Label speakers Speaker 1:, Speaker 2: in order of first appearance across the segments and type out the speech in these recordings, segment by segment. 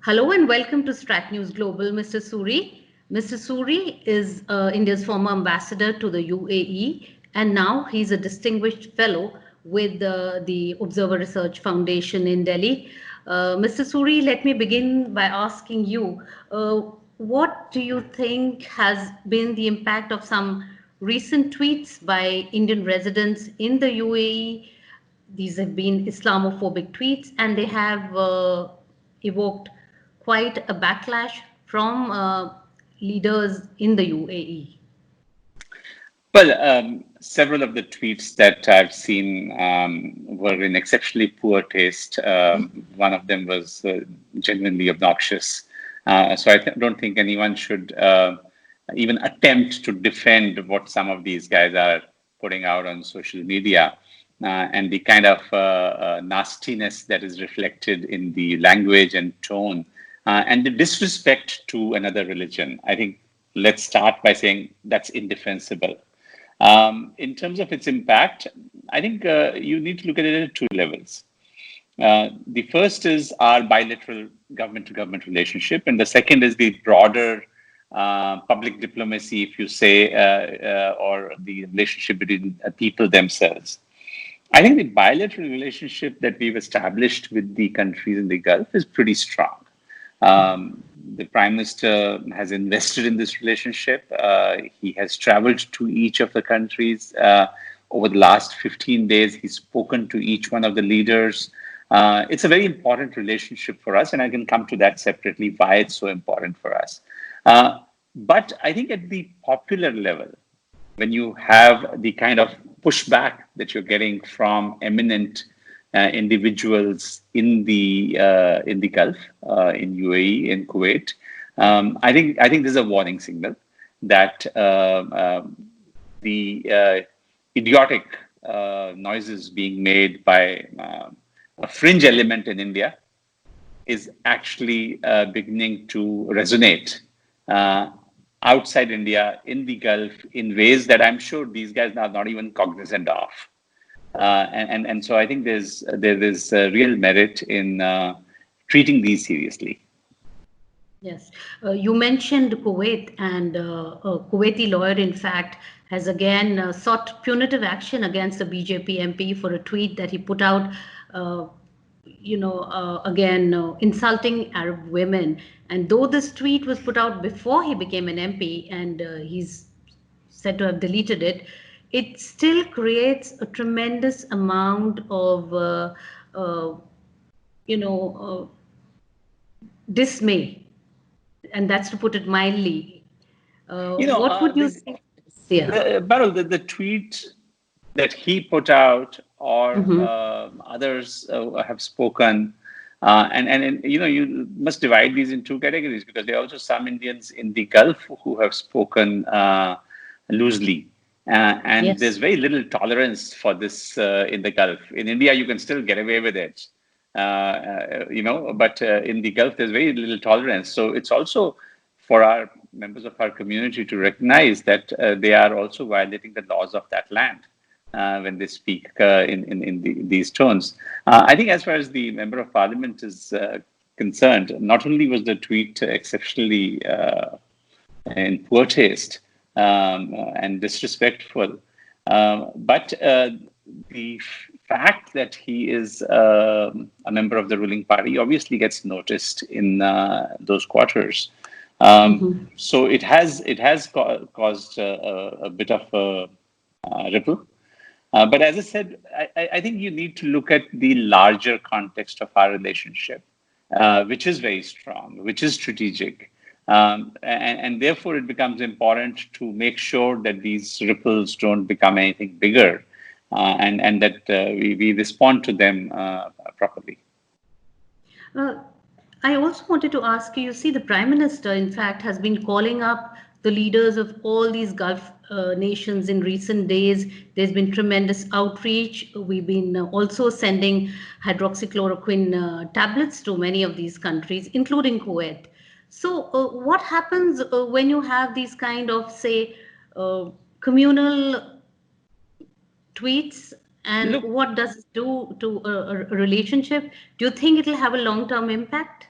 Speaker 1: Hello and welcome to Strat News Global, Mr. Suri. Mr. Suri is India's former ambassador to the UAE, and now he's a distinguished fellow with the Observer Research Foundation in Delhi. Mr. Suri, let me begin by asking you, what do you think has been the impact of some recent tweets by Indian residents in the UAE? These have been Islamophobic tweets, and they have evoked quite a backlash from leaders in the UAE.
Speaker 2: Well, several of the tweets that I've seen were in exceptionally poor taste. One of them was genuinely obnoxious. So don't think anyone should even attempt to defend what some of these guys are putting out on social media and the kind of nastiness that is reflected in the language and tone and the disrespect to another religion. I think let's start by saying that's indefensible. In terms of its impact, I think you need to look at it at two levels. The first is our bilateral government to government relationship, and the second is the broader public diplomacy, if you say, or the relationship between people themselves. I think the bilateral relationship that we've established with the countries in the Gulf is pretty strong. The Prime Minister has invested in this relationship. He has traveled to each of the countries. Over the last 15 days, he's spoken to each one of the leaders. It's a very important relationship for us, and I can come to that separately, why it's so important for us. But I think at the popular level, when you have the kind of pushback that you're getting from eminent individuals in the Gulf, in UAE, in Kuwait, I think this is a warning signal that the idiotic noises being made by a fringe element in India is actually beginning to resonate outside India, in the Gulf, in ways that I'm sure these guys are not even cognizant of. And so I think there is real merit in treating these seriously.
Speaker 1: Yes, you mentioned Kuwait, and a Kuwaiti lawyer, in fact, has again sought punitive action against the BJP MP for a tweet that he put out, uh, again insulting Arab women. And though this tweet was put out before he became an MP, and he's said to have deleted it, it still creates a tremendous amount of, uh, you know, dismay, and that's to put it mildly.
Speaker 2: You know,
Speaker 1: What would you say? Yeah.
Speaker 2: Barrel, the tweet that he put out or
Speaker 1: Mm-hmm.
Speaker 2: others have spoken, and you know, you must divide these in two categories because there are also some Indians in the Gulf who have spoken loosely. And there's
Speaker 1: Yes.
Speaker 2: very little tolerance for this in the Gulf. In India, you can still get away with it, but in the Gulf, there's very little tolerance. So it's also for our members of our community to recognize that they are also violating the laws of that land when they speak in these tones. I think as far as the member of parliament is concerned, not only was the tweet exceptionally in poor taste and disrespectful, but the fact that he is a member of the ruling party obviously gets noticed in those quarters.
Speaker 1: Mm-hmm.
Speaker 2: So it has caused a bit of a ripple. But as I said, I think you need to look at the larger context of our relationship, which is very strong, which is strategic. And therefore, it becomes important to make sure that these ripples don't become anything bigger and that we respond to them properly.
Speaker 1: Uh, I also wanted to ask you, see, the Prime Minister, in fact, has been calling up the leaders of all these Gulf nations in recent days. There's been tremendous outreach. We've been also sending hydroxychloroquine tablets to many of these countries, including Kuwait. So, what happens when you have these kind of, say, communal tweets, and
Speaker 2: Look,
Speaker 1: what does it do to a relationship? Do you think it'll have a long term impact?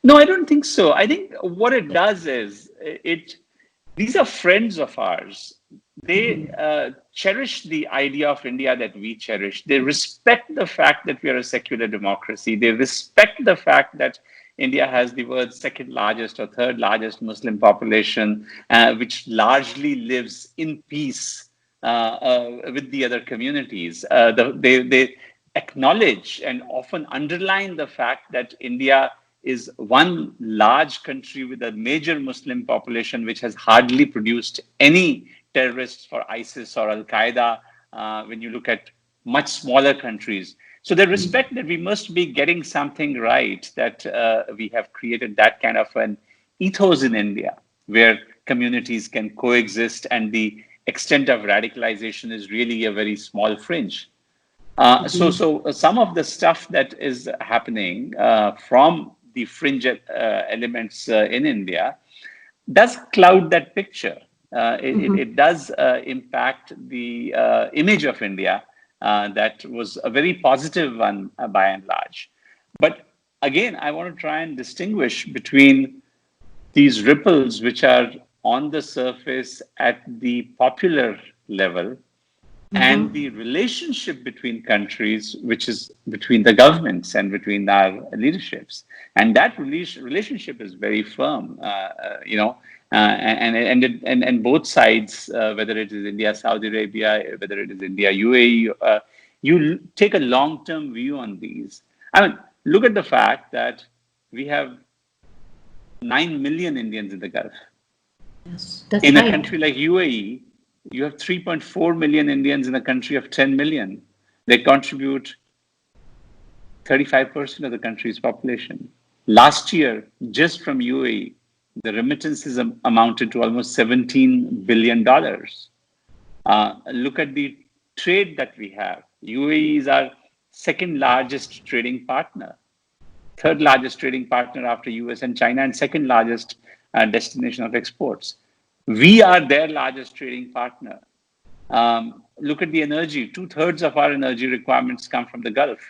Speaker 2: No, I don't think so. I think what it does is these are friends of ours. They cherish the idea of India that we cherish. They respect the fact that we are a secular democracy. They respect the fact that India has the world's second largest or third largest Muslim population, which largely lives in peace with the other communities. They acknowledge and often underline the fact that India is one large country with a major Muslim population, which has hardly produced any terrorists for ISIS or Al Qaeda when you look at much smaller countries. So they respect that we must be getting something right, that we have created that kind of an ethos in India where communities can coexist and the extent of radicalization is really a very small fringe. So some of the stuff that is happening from the fringe elements in India does cloud that picture. It does impact the image of India that was a very positive one by and large. But again, I want to try and distinguish between these ripples, which are on the surface at the popular level, and the relationship between countries, which is between the governments and between our leaderships, and that relationship is very firm. And both sides, whether it is India, Saudi Arabia, whether it is India, UAE, you take a long-term view on these. I mean, look at the fact that we have 9 million Indians in the Gulf.
Speaker 1: Yes, that's
Speaker 2: In
Speaker 1: right.
Speaker 2: a country like UAE, you have 3.4 million Indians in a country of 10 million. They contribute 35% of the country's population. Last year, just from UAE, the remittances amounted to almost $17 billion. Look at the trade that we have. UAE is our second largest trading partner, third largest trading partner after US and China, and second largest destination of exports. We are their largest trading partner. Look at the energy. 2/3 of our energy requirements come from the Gulf.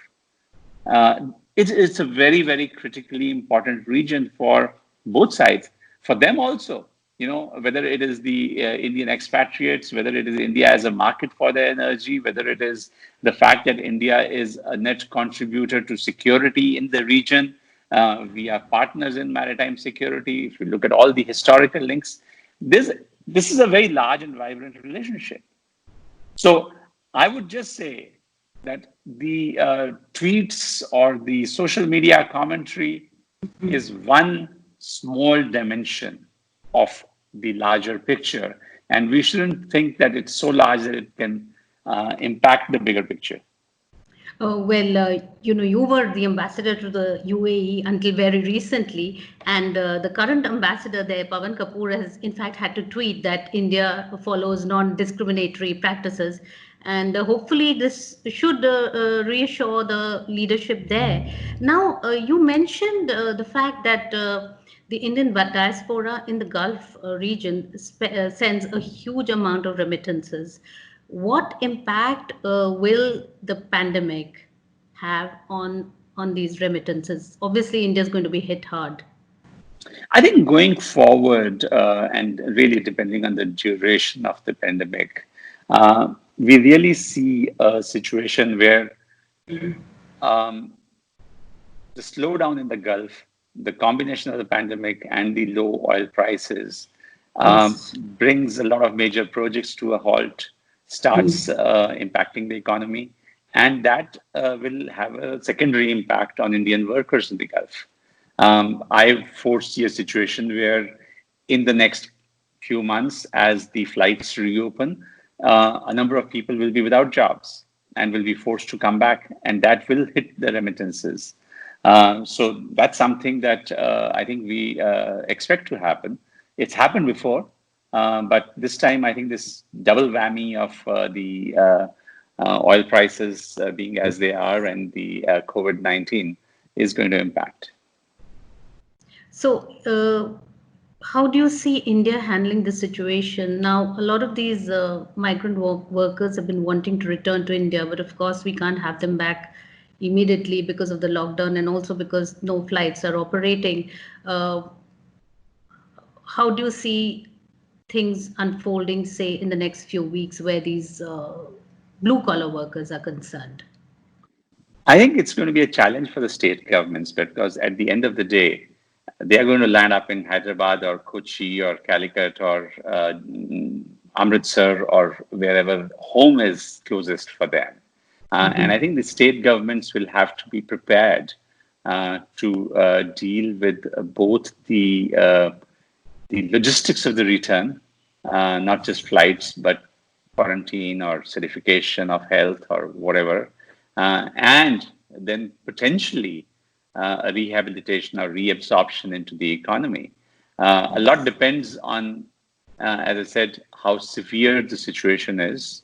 Speaker 2: It's a very, very critically important region for both sides. For them also, whether it is the Indian expatriates, whether it is India as a market for their energy, whether it is the fact that India is a net contributor to security in the region. We are partners in maritime security. If you look at all the historical links, this is a very large and vibrant relationship. So I would just say that the tweets or the social media commentary is one small dimension of the larger picture. And we shouldn't think that it's so large that it can impact the bigger picture.
Speaker 1: You were the ambassador to the UAE until very recently, and the current ambassador there, Pawan Kapoor, has in fact had to tweet that India follows non-discriminatory practices, and hopefully this should reassure the leadership there. Now, you mentioned the fact that the Indian diaspora in the Gulf region sends a huge amount of remittances. What impact will the pandemic have on these remittances? Obviously, India is going to be hit hard.
Speaker 2: I think going forward, and really depending on the duration of the pandemic, we really see a situation where um, the slowdown in the Gulf, the combination of the pandemic and the low oil prices,
Speaker 1: Yes.
Speaker 2: brings a lot of major projects to a halt, starts impacting the economy, and that will have a secondary impact on Indian workers in the Gulf. I foresee a situation where in the next few months, as the flights reopen, a number of people will be without jobs and will be forced to come back, and that will hit the remittances. So that's something that I think we expect to happen. It's happened before, but this time I think this double whammy of the oil prices being as they are and the COVID-19 is going to impact.
Speaker 1: So, how do you see India handling this situation? Now, a lot of these migrant workers have been wanting to return to India, but of course, we can't have them back immediately because of the lockdown and also because no flights are operating. Uh, how do you see things unfolding, say, in the next few weeks where these blue collar workers are concerned?
Speaker 2: I think it's going to be a challenge for the state governments because at the end of the day, they are going to land up in Hyderabad or Kochi or Calicut or Amritsar or wherever home is closest for them. And I think the state governments will have to be prepared to deal with both the logistics of the return, not just flights, but quarantine or certification of health or whatever, and then potentially a rehabilitation or reabsorption into the economy. A lot depends on, as I said, how severe the situation is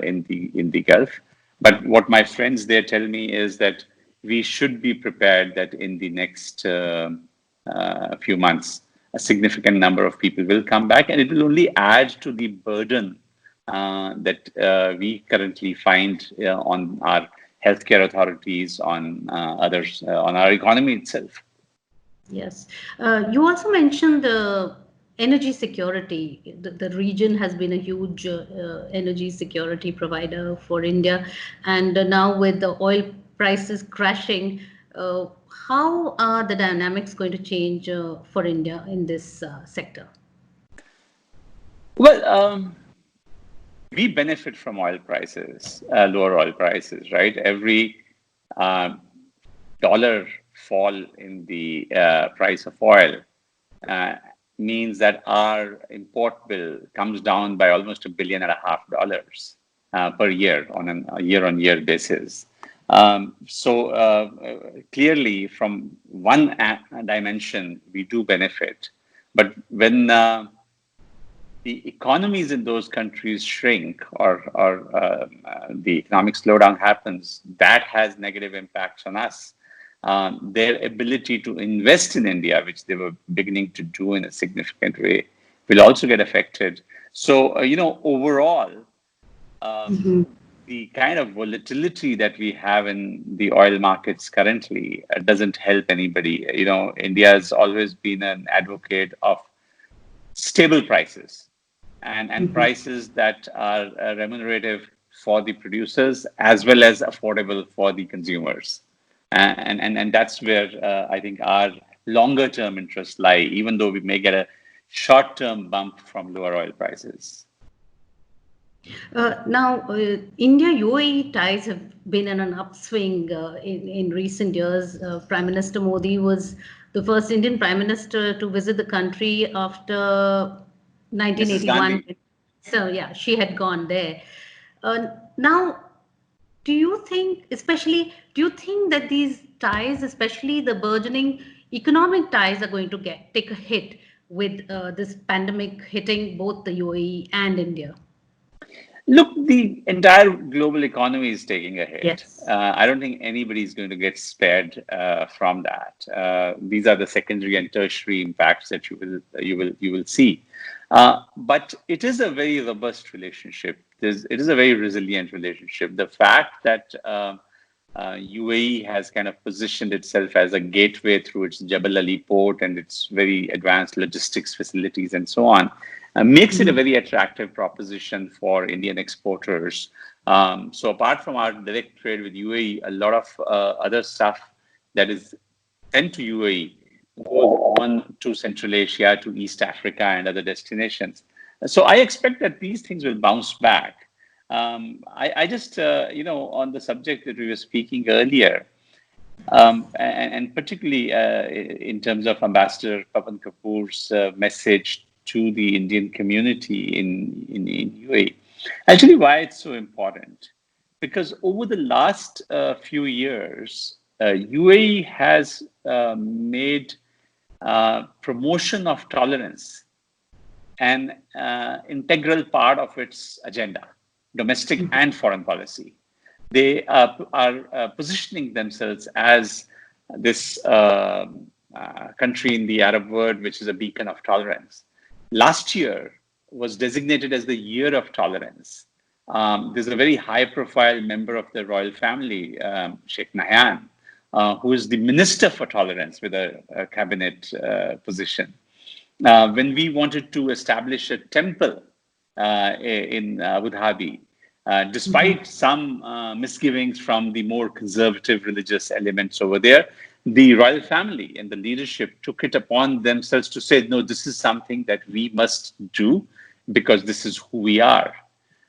Speaker 2: in the Gulf. But what my friends there tell me is that we should be prepared that in the next few months, a significant number of people will come back, and it will only add to the burden that we currently find on our healthcare authorities, on others, on our economy itself.
Speaker 1: Yes. You also mentioned the energy security. The region has been a huge energy security provider for India. And now with the oil prices crashing, uh, how are the dynamics going to change for India in this sector?
Speaker 2: Well, we benefit from oil prices, lower oil prices, right? Every uh, dollar fall in the price of oil uh, means that our import bill comes down by almost $1.5 billion per year on a year-on-year basis. So clearly, from one dimension, we do benefit. But when the economies in those countries shrink or the economic slowdown happens, that has negative impacts on us. Their ability to invest in India, which they were beginning to do in a significant way, will also get affected. So, overall, um, the kind of volatility that we have in the oil markets currently doesn't help anybody. India has always been an advocate of stable prices and prices that are remunerative for the producers as well as affordable for the consumers. And that's where I think our longer term interests lie, even though we may get a short term bump from lower oil prices.
Speaker 1: Now, India UAE ties have been in an upswing in recent years. Prime Minister Modi was the first Indian Prime Minister to visit the country after
Speaker 2: Mrs.
Speaker 1: 1981.
Speaker 2: Gandhi.
Speaker 1: So, yeah, she had gone there. Now, do you think that these ties, especially the burgeoning economic ties, are going to take a hit with this pandemic hitting both the UAE and India?
Speaker 2: Look, the entire global economy is taking a hit.
Speaker 1: Yes.
Speaker 2: I don't think anybody is going to get spared from that. These are the secondary and tertiary impacts that you will see. But it is a very robust relationship. It is a very resilient relationship. The fact that UAE has kind of positioned itself as a gateway through its Jebel Ali port and its very advanced logistics facilities and so on, makes it a very attractive proposition for Indian exporters. So apart from our direct trade with UAE, a lot of other stuff that is sent to UAE goes on to Central Asia, to East Africa, and other destinations. So I expect that these things will bounce back. I just, on the subject that we were speaking earlier, and particularly in terms of Ambassador Pavan Kapoor's message to the Indian community in UAE. Actually, why it's so important? Because over the last few years, UAE has made promotion of tolerance an integral part of its agenda, domestic and foreign policy. They are positioning themselves as this country in the Arab world, which is a beacon of tolerance. Last year was designated as the year of tolerance. there's a very high-profile member of the royal family, Sheikh Nahyan, who is the Minister for Tolerance with a cabinet position. When we wanted to establish a temple in Abu Dhabi, despite some misgivings from the more conservative religious elements over there, the royal family and the leadership took it upon themselves to say, no, this is something that we must do because this is who we are.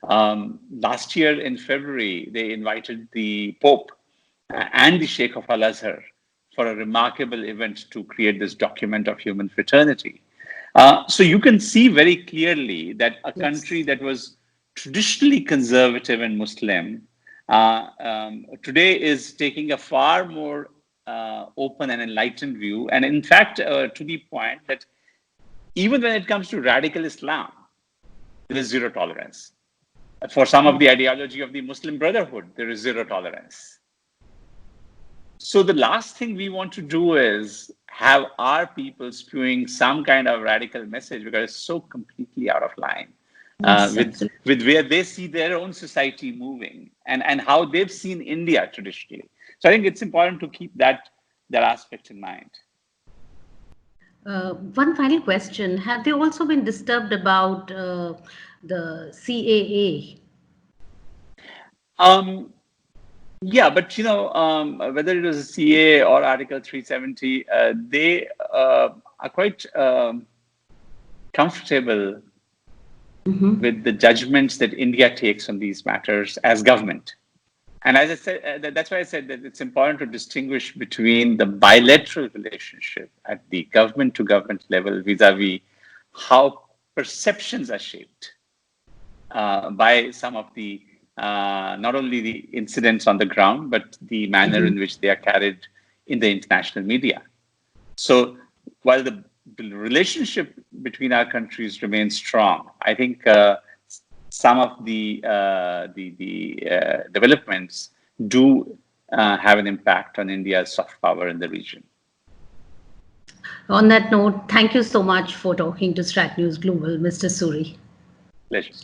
Speaker 2: Last year in February, they invited the Pope and the Sheikh of Al-Azhar for a remarkable event to create this document of human fraternity. So you can see very clearly that a country that was traditionally conservative and Muslim today is taking a far more open and enlightened view. And in fact, to the point that even when it comes to radical Islam, there is zero tolerance. For some of the ideology of the Muslim Brotherhood, there is zero tolerance. So the last thing we want to do is have our people spewing some kind of radical message because it's so completely out of line with where they see their own society moving and how they've seen India traditionally. So I think it's important to keep that aspect in mind.
Speaker 1: One final question. Have they also been disturbed about the CAA?
Speaker 2: Yeah, but whether it was a CA or Article 370, they are quite comfortable with the judgments that India takes on these matters as government. And as I said, that's why I said that it's important to distinguish between the bilateral relationship at the government-to-government level vis-a-vis how perceptions are shaped by some of the not only the incidents on the ground, but the manner in which they are carried in the international media. So while the relationship between our countries remains strong, I think some of the developments do have an impact on India's soft power in the region.
Speaker 1: On that note, thank you so much for talking to Strat News Global, Mr. Suri.
Speaker 2: Pleasure.